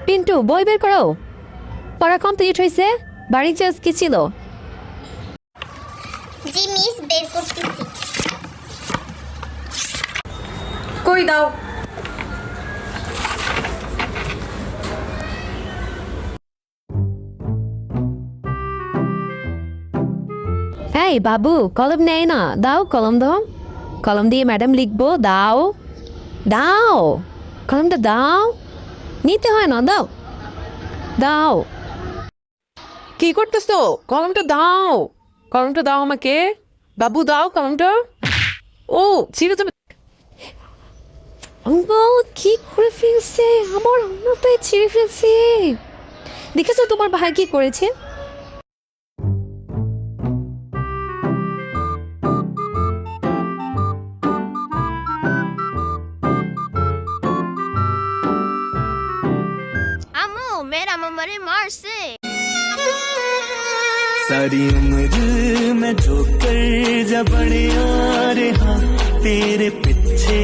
পিন্টু বই বের করো, পড়া কমপ্লিট হয়েছে? বাড়ি চেঞ্জ কি ছিল? জি মিস, বের করতেছি। কই দাও। এই বাবু, কলম নেই না, দাও কলম, দাও কলম দিয়ে ম্যাডাম লিখবো, দাও দাও কলমটা দাও, নিতে হয় না, দাও দাও। কি করতেছো? কলমটা দাও, কলমটা দাও আমাকে। বাবু দাও কলমটা। ও ছিঁড়ে যাবে। কি করে ফেলছে, আমার অন্যটাই ছিঁড়ে ফেলছে। দেখেছো তোমার ভাই কি করেছে? আম্মু, ম্যাডাম আমারে মারছে। सारी उम्र मैं जो कर जा बड़े आ रहा तेरे पीछे